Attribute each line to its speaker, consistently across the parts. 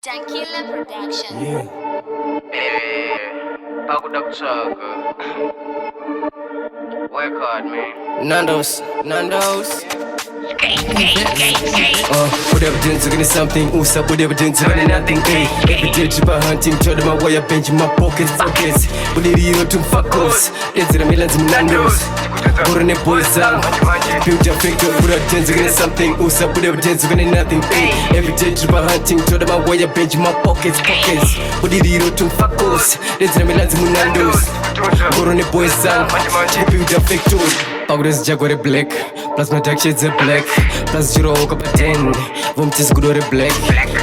Speaker 1: Dankillah production.
Speaker 2: Yeah.
Speaker 3: Pakuda kutsvaga. Work hard, man.
Speaker 2: Nandos. Whatever doing something, Usabude doing nothing. Every day to pahunting, toda my way, benji mumapockets. Budiriro to mfakose, Vodedzera Milanzi Nandos. Ngoro neboiz dzangu, Buda Buda doing something, Usabude doing nothing. Every day to pahunting, toda my way, benji mumapockets. Budiriro to mfakose, Vodedzera Milanzi Nandos. Ngoro neboiz dzangu, Buda Pakuda ZiGudo black, plus my dark shades are black, plus zero padheni, Vomuti ZiGudo black,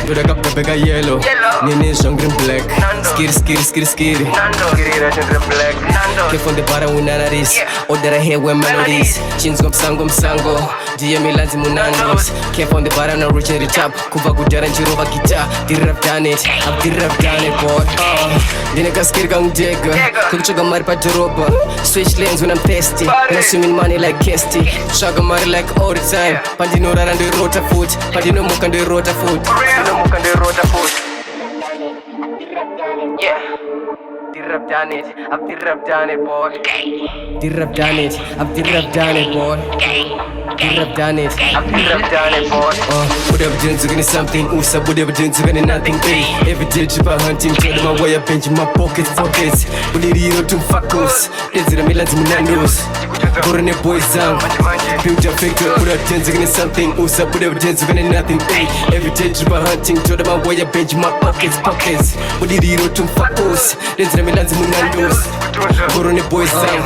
Speaker 2: toda bega yellow, nene green black, skiri,
Speaker 3: black.
Speaker 2: Keep on the bar with nanaris, order a hair with melodies, chins msango, Ndiye Milanzi mnandos, keep on the bar and reaching the top, kutsvaga and guitar, I've done it, boy. Dineka skiri kangudega, kutsvaga mari padhoroba, switch lanes when I'm thirsty, and I swim in money like Kesty, kutsvaga mari like all the time, pandinorara ndoirota foot, pandinomuka ndoirota foot.
Speaker 3: Yeah. I've done it, boy.
Speaker 2: I've done it, boy. Whatever doing something, Usabude doing nothing. Every day to pahunting, toda my way, benji mumapockets. Budiriro to mfakose, Vodedzera Milanzi Nandos. Ngoro neboiz dzangu, Buda doing something, Usabude doing nothing. Every day to pahunting, toda my way, benji mumapockets. Budiriro to mfakose, Vodedzera Milanzi Nandos. Ngoro neboiz dzangu,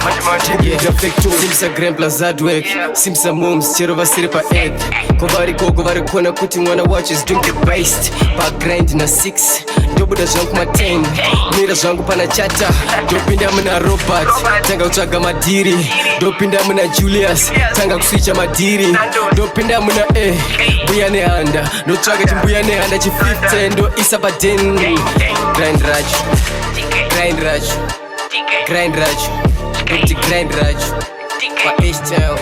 Speaker 2: simsa gram plus hard work, simsa moms, chero vasiri pa-egg. Kovari gogo vari kuona kuti mwana wacho is doing the best. Pa-grind na 6, ndobuda zvangu ma-10, mira zvangu pana chata, ndopinda muna Robert, tanga kutsvaga madhiri, ndopinda muna Julius, tanga kuswicha madhiri, ndopinda muna mbuya nehanda, ndotsvaga chimbuya nehanda chi-15 ndoisa padheni. Grind racho, kuti grind racho pa-H-Town.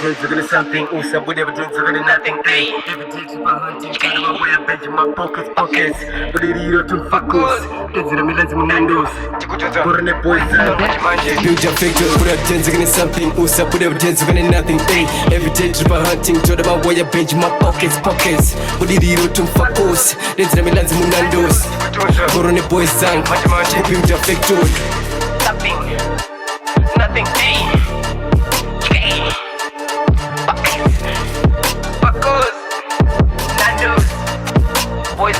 Speaker 3: Doing something, Usabude doing nothing. Every day to pahunting, toda my way, benji mumapockets. Budiriro to mfakose, Vodedzera Milanzi Nandos. Ngoro neboiz dzangu, Buda doing something, Usabude doing nothing. Every day to pahunting, toda my way, benji mumapockets. Budiriro to mfakose, Vodedzera Milanzi Nandos. Ngoro neboiz dzangu, Buda nothing. Pahunting, Nandos, boys